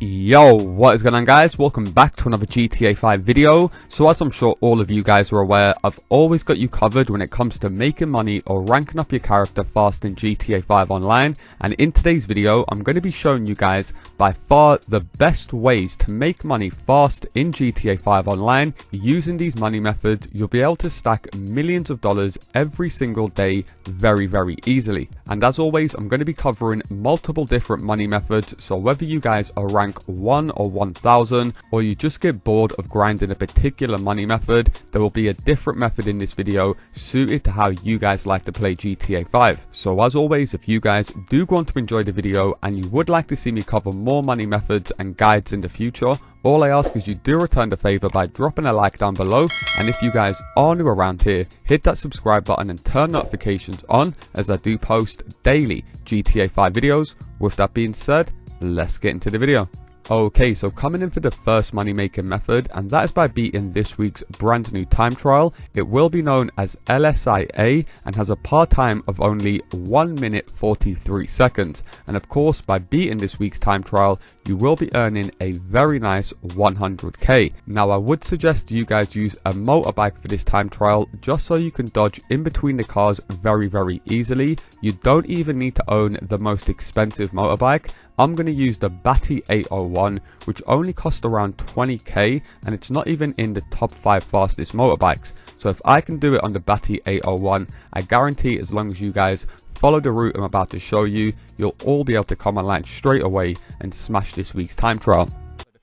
Yo, what is going on guys? Welcome back to another GTA 5 video. So as I'm sure all of you guys are aware, I've always got you covered when it comes to making money or ranking up your character fast in GTA 5 online. And in today's video, I'm going to be showing you guys by far the best ways to make money fast in GTA 5 online. Using these money methods, you'll be able to stack millions of dollars every single day very easily. And as always, I'm going to be covering multiple different money methods, so whether you guys are rank 1 or 1000 or you just get bored of grinding a particular money method, there will be a different method in this video suited to how you guys like to play GTA 5. So as always, if you guys do want to enjoy the video and you would like to see me cover more money methods and guides in the future, all I ask is you do return the favor by dropping a like down below, and if you guys are new around here, hit that subscribe button and turn notifications on as I do post daily GTA 5 videos. With that being said, let's get into the video. Okay, so coming in for the first money making method, and that is by beating this week's brand new time trial. It will be known as LSIA and has a par time of only 1 minute 43 seconds. And of course, by beating this week's time trial, you will be earning a very nice 100k. Now I would suggest you guys use a motorbike for this time trial just so you can dodge in between the cars very easily. You don't even need to own the most expensive motorbike. I'm going to use the Batty 801, which only costs around 20k, and it's not even in the top 5 fastest motorbikes. So if I can do it on the Batty 801, I guarantee as long as you guys follow the route I'm about to show you, you'll all be able to come online straight away and smash this week's time trial.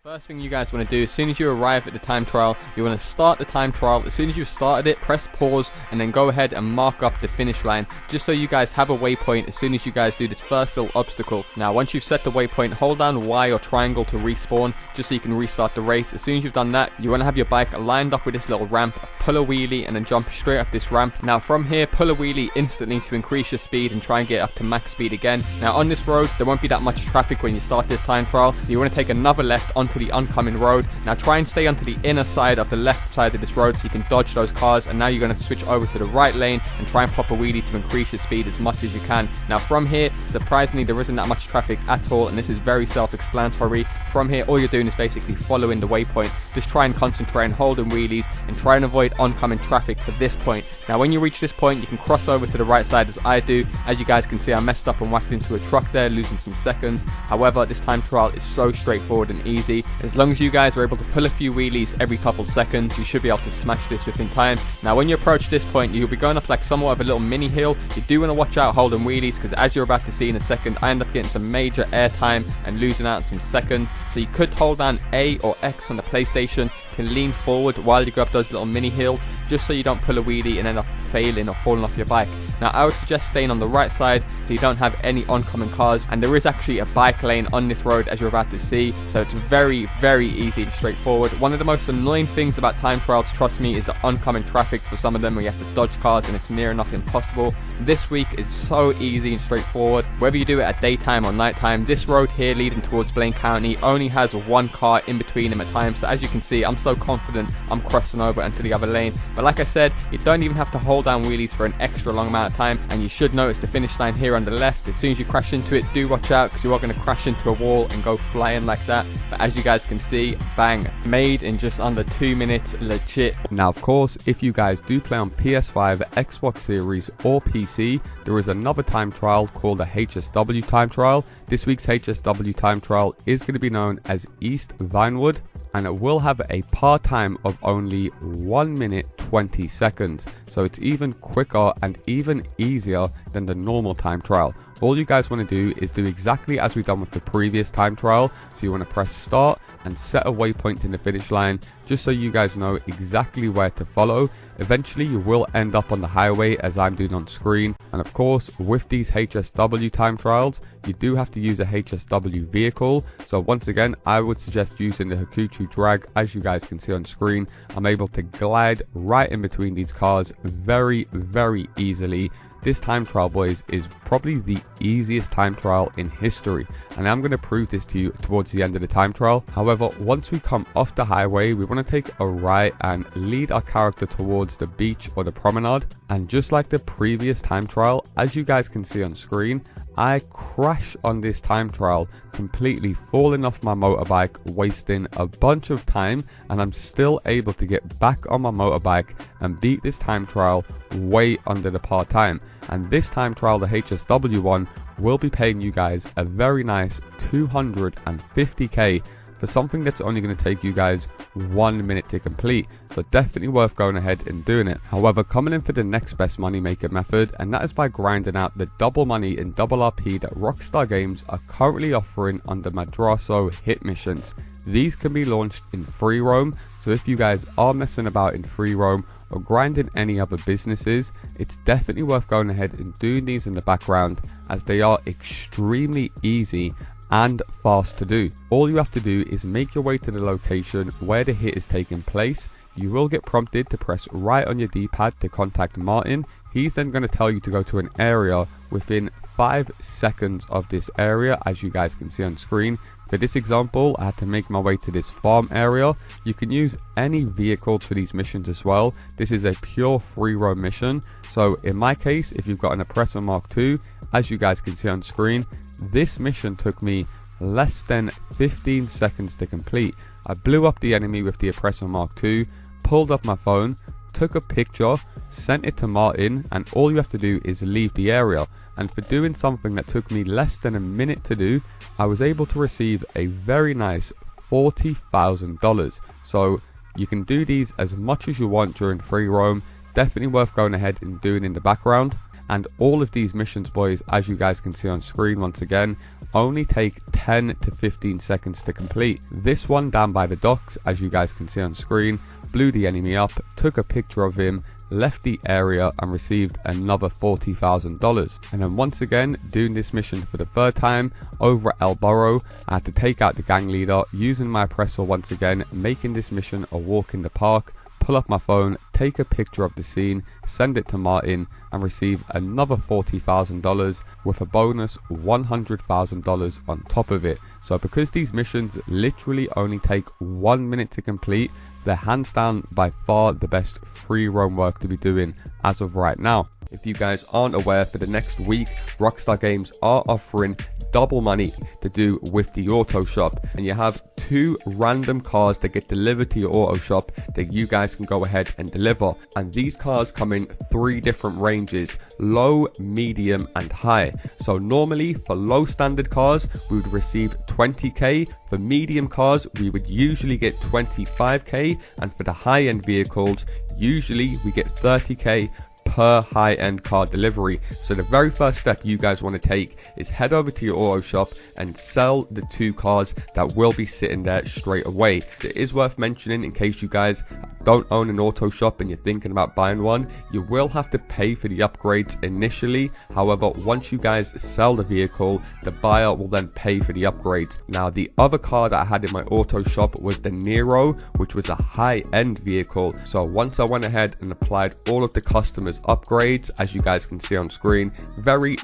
First thing you guys want to do, as soon as you arrive at the time trial, you want to start the time trial. As soon as you've started it, press pause and then go ahead and mark up the finish line, just so you guys have a waypoint as soon as you guys do this first little obstacle. Now once you've set the waypoint, hold down Y or triangle to respawn, just so you can restart the race. As soon as you've done that, you want to have your bike lined up with this little ramp, pull a wheelie and then jump straight up this ramp. Now from here, pull a wheelie instantly to increase your speed and try and get up to max speed again. Now on this road, there won't be that much traffic when you start this time trial, so you want to take another left onto the oncoming road. Now try and stay onto the inner side of the left side of this road so you can dodge those cars, and now you're going to switch over to the right lane and try and pop a wheelie to increase your speed as much as you can. Now from here, surprisingly there isn't that much traffic at all, and this is very self-explanatory. From here, all you're doing is basically following the waypoint. Just try and concentrate on holding wheelies and try and avoid oncoming traffic for this point. Now when you reach this point, you can cross over to the right side as I do. As you guys can see, I messed up and whacked into a truck there, losing some seconds. However, this time trial is so straightforward and easy. As long as you guys are able to pull a few wheelies every couple seconds, you should be able to smash this within time. Now when you approach this point, you'll be going up like somewhat of a little mini hill. You do want to watch out holding wheelies, because as you're about to see in a second, I end up getting some major air time and losing out some seconds. So you could hold down A or X on the PlayStation, can lean forward while you go up those little mini hills, just so you don't pull a wheelie and end up failing or falling off your bike. Now I would suggest staying on the right side so you don't have any oncoming cars, and there is actually a bike lane on this road as you're about to see, so it's very easy and straightforward. One of the most annoying things about time trials, trust me, is the oncoming traffic for some of them where you have to dodge cars and it's near enough impossible. This week is so easy and straightforward. Whether you do it at daytime or nighttime, this road here leading towards Blaine County only has one car in between them at times, so as you can see, I'm so confident I'm crossing over into the other lane. But like I said, you don't even have to hold down wheelies for an extra long amount of time, and you should notice the finish line here on the left. As soon as you crash into it, do watch out, because you are going to crash into a wall and go flying like that. But as you guys can see, bang, made in just under 2 minutes, legit. Now of course, if you guys do play on PS5, Xbox Series or PC, there is another time trial called the HSW time trial. This week's HSW time trial is going to be known as East Vinewood, and it will have a par time of only 1 minute 20 seconds. So it's even quicker and even easier than the normal time trial. All you guys want to do is do exactly as we've done with the previous time trial. So you want to press start and set a waypoint in the finish line, just so you guys know exactly where to follow. Eventually you will end up on the highway as I'm doing on screen. And of course, with these HSW time trials, you do have to use a HSW vehicle. So once again, I would suggest using the Hakuchu drag. As you guys can see on screen, I'm able to glide right in between these cars very easily. This time trial, boys, is probably the easiest time trial in history, and I'm going to prove this to you towards the end of the time trial. However, once we come off the highway, we want to take a right and lead our character towards the beach or the promenade. And just like the previous time trial, as you guys can see on screen, I crash on this time trial, completely falling off my motorbike, wasting a bunch of time, and I'm still able to get back on my motorbike and beat this time trial way under the par time. And this time trial, the HSW one, will be paying you guys a very nice 250k for something that's only going to take you guys 1 minute to complete. So definitely worth going ahead and doing it. However, coming in for the next best money maker method, and that is by grinding out the double money in double RP that Rockstar Games are currently offering under madrazo hit missions. These can be launched in free roam, so if you guys are messing about in free roam or grinding any other businesses, it's definitely worth going ahead and doing these in the background, as they are extremely easy and fast to do. All you have to do is make your way to the location where the hit is taking place. You will get prompted to press right on your D-pad to contact Martin. He's then going to tell you to go to an area within 5 seconds of this area, as you guys can see on screen. For this example, I had to make my way to this farm area. You can use any vehicles for these missions as well. This is a pure free roam mission. So in my case, if you've got an Oppressor Mark II, as you guys can see on screen, this mission took me less than 15 seconds to complete. I blew up the enemy with the Oppressor Mark II, pulled up my phone, took a picture, sent it to Martin, and all you have to do is leave the area. And for doing something that took me less than a minute to do, I was able to receive a very nice $40,000. So you can do these as much as you want during free roam. Definitely worth going ahead and doing in the background. And all of these missions, boys, as you guys can see on screen once again, only take 10 to 15 seconds to complete. This one down by the docks, as you guys can see on screen, blew the enemy up, took a picture of him, left the area and received another $40,000. And then once again, doing this mission for the third time over at El Burrow, I had to take out the gang leader using my oppressor once again, making this mission a walk in the park. Pull up my phone, take a picture of the scene, send it to Martin, and receive another $40,000 with a bonus $100,000 on top of it. So because these missions literally only take 1 minute to complete, they're hands down by far the best free roam work to be doing as of right now. If you guys aren't aware, for the next week, Rockstar Games are offering double money to do with the auto shop, and you have 2 random cars that get delivered to your auto shop that you guys can go ahead and deliver. And these cars come in 3 different ranges: low, medium and high. So normally for low standard cars we would receive 20k. For medium cars we would usually get 25k, and for the high end vehicles usually we get 30k per high-end car delivery. So the very first step you guys want to take is head over to your auto shop and sell the 2 cars that will be sitting there straight away. It is worth mentioning, in case you guys don't own an auto shop and you're thinking about buying one, you will have to pay for the upgrades initially. However, once you guys sell the vehicle, the buyer will then pay for the upgrades. Now, the other car that I had in my auto shop was the Nero, which was a high-end vehicle. So once I went ahead and applied all of the customers upgrades, as you guys can see on screen, very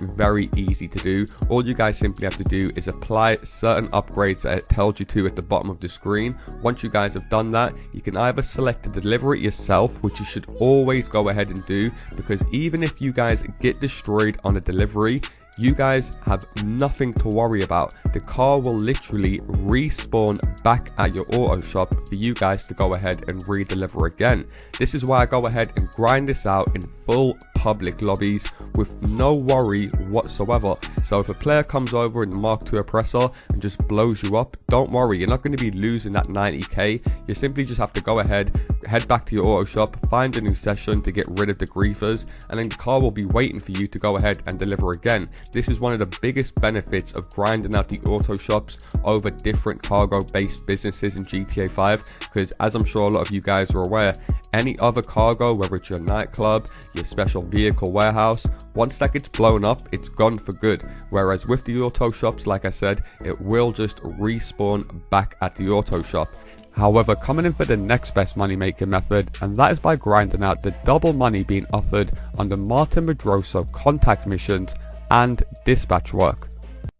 easy to do. All you guys simply have to do is apply certain upgrades that it tells you to at the bottom of the screen. Once you guys have done that, you can either select to deliver it yourself, which you should always go ahead and do, because even if you guys get destroyed on a delivery, you guys have nothing to worry about. The car will literally respawn back at your auto shop for you guys to go ahead and re-deliver again. This is why I go ahead and grind this out in full public lobbies with no worry whatsoever. So if a player comes over in the Mark II Oppressor and just blows you up, don't worry, you're not going to be losing that 90k. You simply just have to go ahead, head back to your auto shop, find a new session to get rid of the griefers, and then the car will be waiting for you to go ahead and deliver again. This is one of the biggest benefits of grinding out the auto shops over different cargo based businesses in GTA 5, because as I'm sure a lot of you guys are aware, any other cargo, whether it's your nightclub, your special vehicle warehouse, once that gets blown up, it's gone for good. Whereas with the auto shops, like I said, it will just respawn back at the auto shop. However, coming in for the next best money making method, and that is by grinding out the double money being offered on the Martin Madrazo contact missions and dispatch work.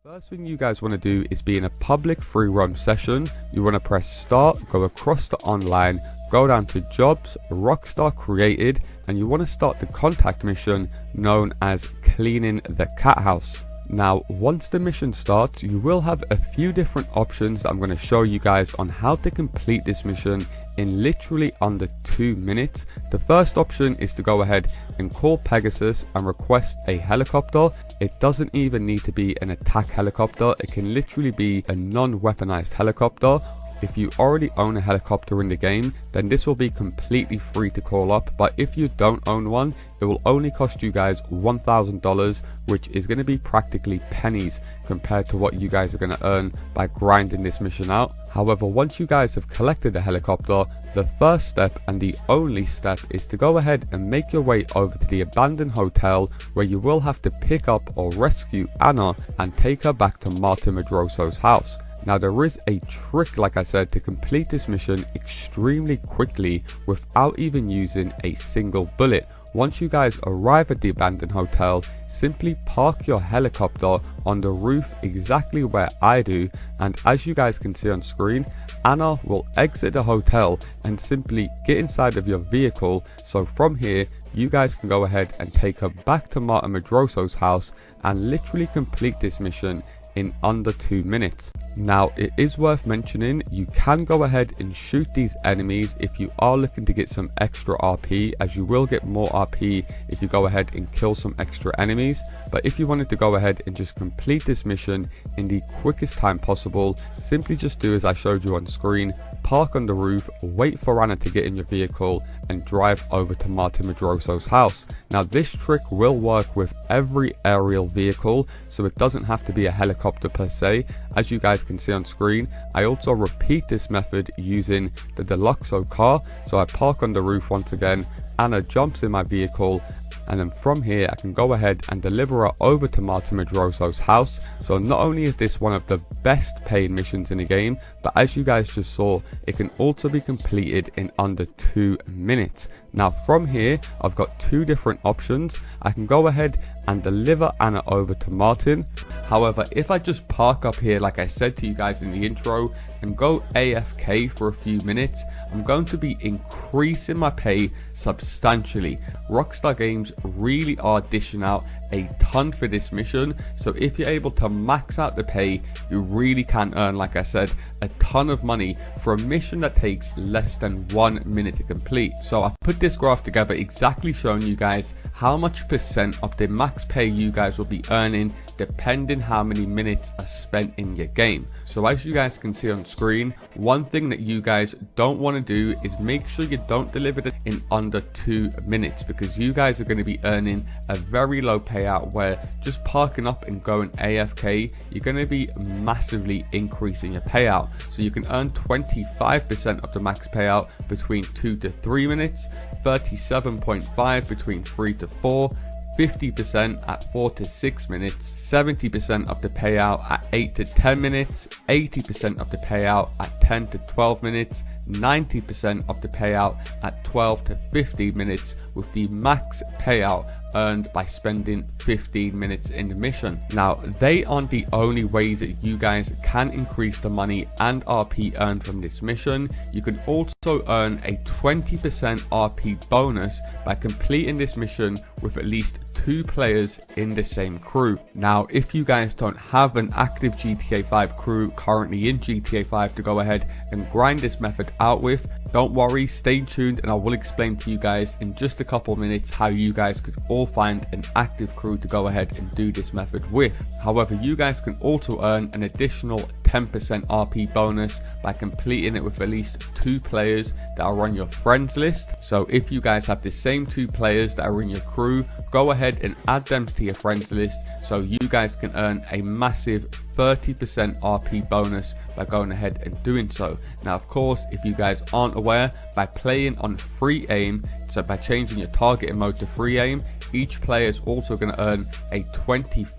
First thing you guys want to do is be in a public free roam session. You want to press start, go across to online, go down to jobs, Rockstar created, and you want to start the contact mission known as cleaning the cat house. Now, once the mission starts, you will have a few different options I'm going to show you guys on how to complete this mission in literally under 2 minutes. The first option is to go ahead and call Pegasus and request a helicopter. It doesn't even need to be an attack helicopter, it can literally be a non-weaponized helicopter. If you already own a helicopter in the game, then this will be completely free to call up, but if you don't own one, it will only cost you guys $1,000, which is going to be practically pennies compared to what you guys are going to earn by grinding this mission out. However, once you guys have collected a helicopter, the first step and the only step is to go ahead and make your way over to the abandoned hotel, where you will have to pick up or rescue Anna and take her back to Martin Madrazo's house. Now, there is a trick, like I said, to complete this mission extremely quickly without even using a single bullet. Once you guys arrive at the abandoned hotel, simply park your helicopter on the roof exactly where I do, and as you guys can see on screen, Anna will exit the hotel and simply get inside of your vehicle. So from here, you guys can go ahead and take her back to Martin Madrazo's house and literally complete this mission in under 2 minutes. Now, it is worth mentioning, you can go ahead and shoot these enemies if you are looking to get some extra RP, as you will get more RP if you go ahead and kill some extra enemies. But if you wanted to go ahead and just complete this mission in the quickest time possible, simply just do as I showed you on screen. Park on the roof, wait for Anna to get in your vehicle, and drive over to Martin Madrazo's house. Now, this trick will work with every aerial vehicle, so it doesn't have to be a helicopter per se. As you guys can see on screen, I also repeat this method using the Deluxo car. So I park on the roof once again, Anna jumps in my vehicle, and then from here I can go ahead and deliver her over to Martin Madrazo's house. So not only is this one of the best paid missions in the game, but as you guys just saw, it can also be completed in under 2 minutes. Now from here, I've got two different options. I can go ahead and deliver Anna over to Martin. However, if I just park up here like I said to you guys in the intro and go AFK for a few minutes, I'm going to be increasing my pay substantially. Rockstar Games really are dishing out a ton for this mission, so if you're able to max out the pay, you really can earn, like I said, a ton of money for a mission that takes less than 1 minute to complete. So I put this graph together exactly showing you guys how much percent of the max pay you guys will be earning depending how many minutes are spent in your game. So as you guys can see on screen, one thing that you guys don't want to do is make sure you don't deliver it in under 2 minutes, because you guys are going to be earning a very low payout where just parking up and going AFK, you're going to be massively increasing your payout. So you can earn 25% of the max payout between 2 to 3 minutes, 37.5 between 3 to 4, 50% at 4 to 6 minutes, 70% of the payout at 8 to 10 minutes, 80% of the payout at 10 to 12 minutes, 90% of the payout at 12 to 15 minutes, with the max payout earned by spending 15 minutes in the mission. Now, they aren't the only ways that you guys can increase the money and RP earned from this mission. You can also earn a 20% RP bonus by completing this mission with at least 2 players in the same crew. Now, if you guys don't have an active GTA 5 crew currently in GTA 5 to go ahead and grind this method out with, don't worry, stay tuned and I will explain to you guys in just a couple minutes how you guys could all find an active crew to go ahead and do this method with. However, you guys can also earn an additional 10% RP bonus by completing it with at least 2 players that are on your friends list. So if you guys have the same 2 players that are in your crew, go ahead and add them to your friends list so you guys can earn a massive 30% RP bonus by going ahead and doing so. Now, of course, if you guys aren't aware, by playing on free aim, so by changing your targeting mode to free aim, each player is also going to earn a 25%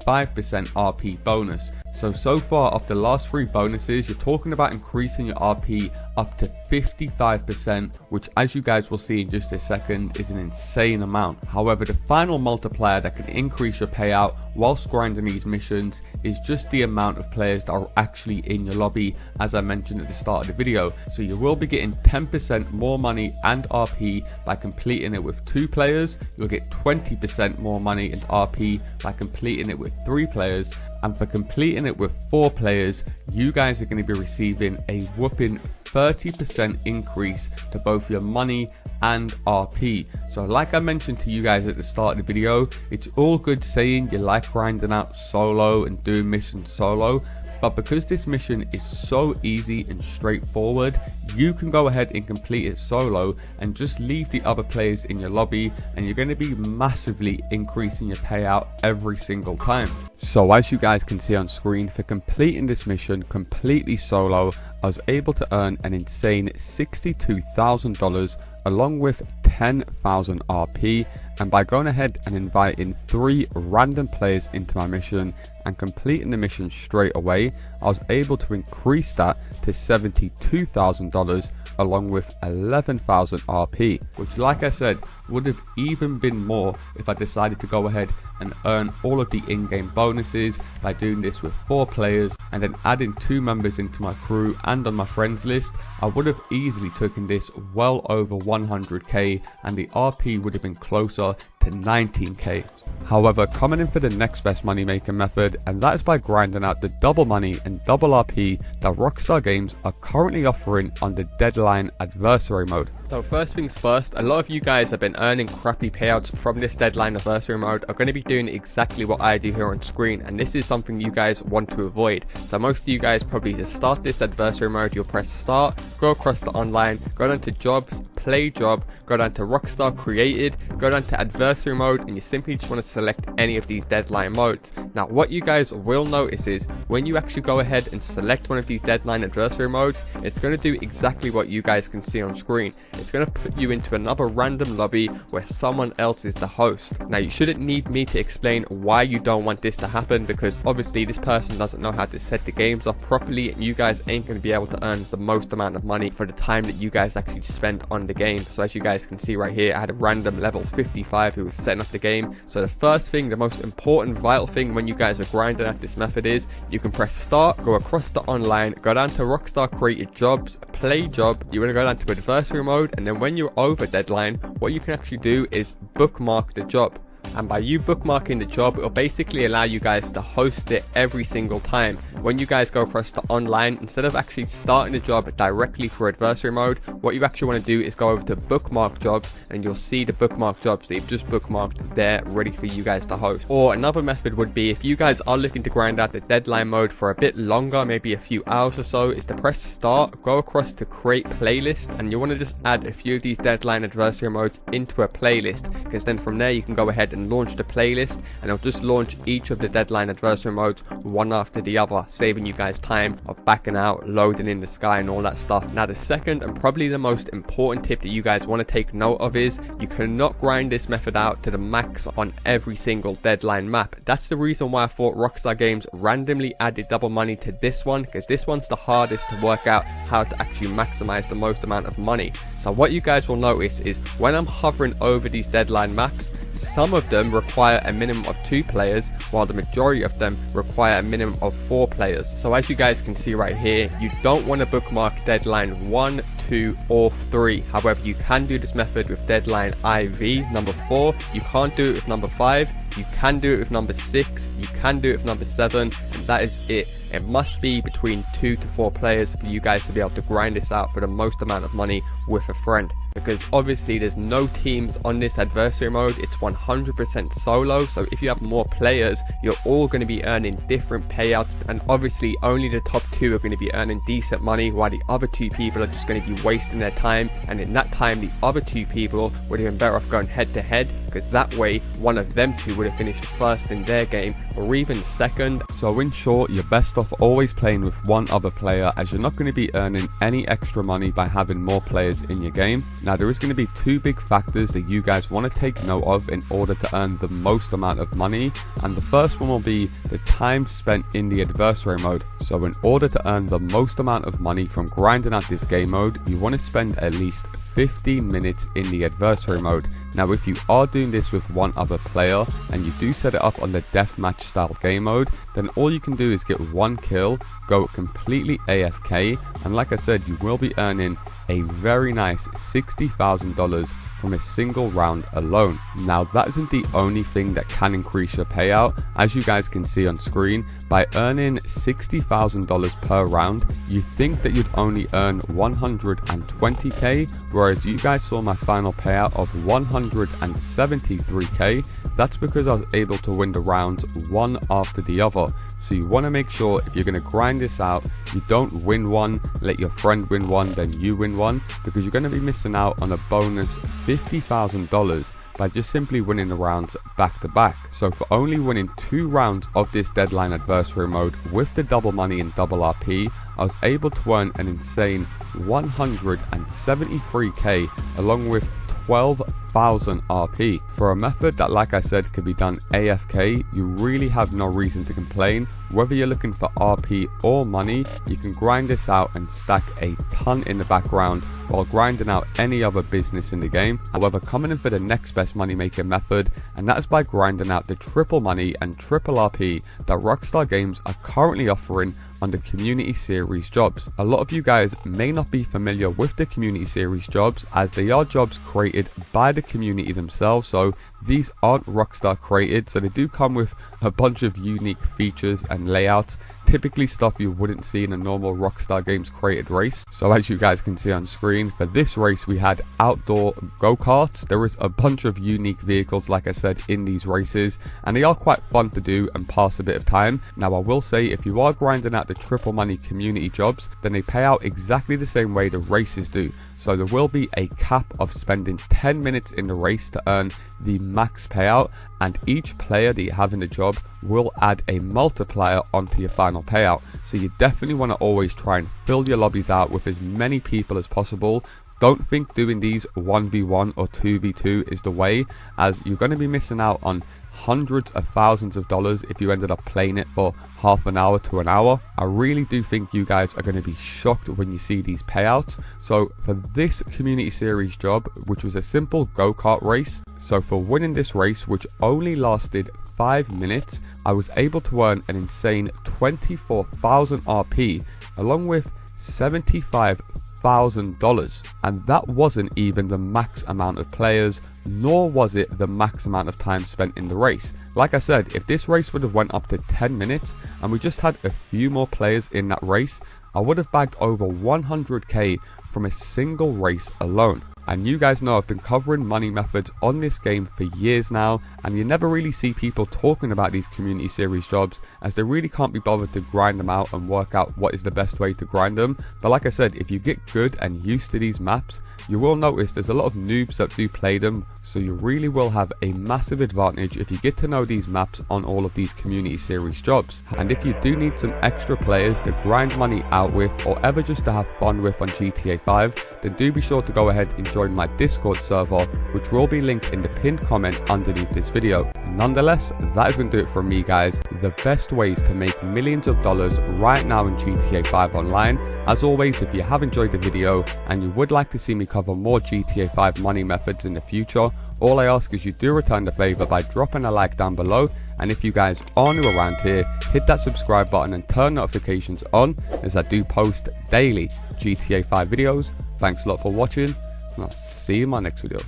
RP bonus. So far of the last 3 bonuses, you're talking about increasing your RP up to 55%, which as you guys will see in just a second is an insane amount. However, the final multiplier that can increase your payout whilst grinding these missions is just the amount of players that are actually in your lobby, as I mentioned at the start of the video. So you will be getting 10% more more money and RP by completing it with 2 players. You'll get 20% more money and RP by completing it with 3 players. And for completing it with 4 players, you guys are going to be receiving a whopping 30% increase to both your money and RP. So like I mentioned to you guys at the start of the video, it's all good saying you like grinding out solo and doing missions solo, but because this mission is so easy and straightforward, you can go ahead and complete it solo and just leave the other players in your lobby, and you're going to be massively increasing your payout every single time. So as you guys can see on screen, for completing this mission completely solo, I was able to earn an insane $62,000 along with 10,000 RP, and by going ahead and inviting 3 random players into my mission and completing the mission straight away, I was able to increase that to $72,000 along with 11,000 RP, which like I said would have even been more if I decided to go ahead and earn all of the in-game bonuses by doing this with 4 players and then adding 2 members into my crew and on my friends list. I would have easily taken this well over 100k and the RP would have been closer to 19k. However, coming in for the next best money making method, and that is by grinding out the double money and double RP that Rockstar Games are currently offering on the Deadline Adversary mode. So first things first, a lot of you guys have been earning crappy payouts from this Deadline Adversary mode are going to be doing exactly what I do here on screen, and this is something you guys want to avoid. So most of you guys probably to start this adversary mode, you'll press start, go across to online, go down to jobs, play job, go down to Rockstar created, go down to adversary mode, and you simply just want to select any of these deadline modes. Now what you guys will notice is when you actually go ahead and select one of these deadline adversary modes, it's going to do exactly what you guys can see on screen. It's going to put you into another random lobby where someone else is the host. Now you shouldn't need me to explain why you don't want this to happen, because obviously this person doesn't know how to set the games up properly, and you guys ain't going to be able to earn the most amount of money for the time that you guys actually spend on the game. So as you guys can see right here, I had a random level 55 who was setting up the game. So the first thing, the most important vital thing when you guys are grinding at this method is you can press start, go across to online, go down to Rockstar created jobs, play job, you want to go down to adversary mode, and then when you're over deadline, what you can actually do is bookmark the job. And by you bookmarking the job, it will basically allow you guys to host it every single time. When you guys go across to online, instead of actually starting the job directly for adversary mode, what you actually want to do is go over to bookmark jobs, and you'll see the bookmark jobs that you've just bookmarked there ready for you guys to host. Or another method would be, if you guys are looking to grind out the deadline mode for a bit longer, maybe a few hours or so, is to press start, go across to create playlist, and you want to just add a few of these deadline adversary modes into a playlist, because then from there you can go ahead and launch the playlist, and it'll just launch each of the deadline adversary modes one after the other, saving you guys time of backing out, loading in the sky and all that stuff. Now the second and probably the most important tip that you guys want to take note of is you cannot grind this method out to the max on every single deadline map. That's the reason why I thought Rockstar Games randomly added double money to this one, because this one's the hardest to work out how to actually maximize the most amount of money. So what you guys will notice is when I'm hovering over these deadline maps, some of them require a minimum of 2 players, while the majority of them require a minimum of 4 players. So as you guys can see right here, you don't want to bookmark deadline 1, 2 or 3. However, you can do this method with deadline IV number 4. You can't do it with number 5. You can do it with number 6. You can do it with number 7, and that is it. It must be between 2 to 4 players for you guys to be able to grind this out for the most amount of money with a friend, because obviously there's no teams on this adversary mode. It's 100% solo, so if you have more players, you're all going to be earning different payouts, and obviously only the top 2 are going to be earning decent money, while the other 2 people are just going to be wasting their time, and in that time the other 2 people would have been better off going head to head, because that way one of them 2 would have finished first in their game or even second. So in short, you're best off always playing with one other player, as you're not going to be earning any extra money by having more players in your game. Now there is going to be 2 big factors that you guys want to take note of in order to earn the most amount of money, and the first one will be the time spent in the adversary mode. So in order to earn the most amount of money from grinding out this game mode, you want to spend at least 15 minutes in the adversary mode. Now if you are doing this with one other player and you do set it up on the deathmatch style game mode, then all you can do is get one one kill, go completely AFK, and like I said, you will be earning a very nice $60,000 from a single round alone. Now that isn't the only thing that can increase your payout. As you guys can see on screen, by earning $60,000 per round, you think that you'd only earn 120k, whereas you guys saw my final payout of 173k. That's because I was able to win the rounds one after the other. So you want to make sure if you're going to grind this out, you don't win one, let your friend win one, then you win one, because you're going to be missing out on a bonus $50,000 by just simply winning the rounds back to back. So for only winning 2 rounds of this deadline adversary mode with the double money and double RP, I was able to earn an insane 173k along with 12,000 RP. For a method that, like I said, could be done AFK, you really have no reason to complain. Whether you're looking for RP or money, you can grind this out and stack a ton in the background while grinding out any other business in the game. However, coming in for the next best money making method, and that is by grinding out the triple money and triple RP that Rockstar Games are currently offering on the community series jobs. A lot of you guys may not be familiar with the community series jobs, as they are jobs created by the community themselves, so these aren't Rockstar created, so they do come with a bunch of unique features and layouts, typically stuff you wouldn't see in a normal Rockstar Games created race. So as you guys can see on screen, for this race we had outdoor go-karts. There is a bunch of unique vehicles, like I said, in these races, and they are quite fun to do and pass a bit of time. Now I will say, if you are grinding out the triple money community jobs, then they pay out exactly the same way the races do. So there will be a cap of spending 10 minutes in the race to earn the max payout, and each player that you have in the job will add a multiplier onto your final payout. So you definitely want to always try and fill your lobbies out with as many people as possible. Don't think doing these 1v1 or 2v2 is the way, as you're going to be missing out on hundreds of thousands of dollars if you ended up playing it for half an hour to an hour. I really do think you guys are going to be shocked when you see these payouts. So for this community series job, which was a simple go-kart race, so for winning this race, which only lasted 5 minutes, I was able to earn an insane 24,000 RP along with $75,000, and that wasn't even the max amount of players, nor was it the max amount of time spent in the race. Like I said, if this race would have went up to 10 minutes and we just had a few more players in that race, I would have bagged over 100k from a single race alone. And you guys know I've been covering money methods on this game for years now, and you never really see people talking about these community series jobs, as they really can't be bothered to grind them out and work out what is the best way to grind them. But like I said, if you get good and used to these maps, you will notice there's a lot of noobs that do play them, so you really will have a massive advantage if you get to know these maps on all of these community series jobs. And if you do need some extra players to grind money out with, or ever just to have fun with on GTA 5, then do be sure to go ahead and join my Discord server, which will be linked in the pinned comment underneath this video. Nonetheless, that is going to do it from me, guys. The best ways to make millions of dollars right now in GTA 5 online. As always, if you have enjoyed the video and you would like to see me cover more GTA 5 money methods in the future, all I ask is you do return the favor by dropping a like down below. And if you guys are new around here, hit that subscribe button and turn notifications on, as I do post daily GTA 5 videos. Thanks a lot for watching, and I'll see you in my next video.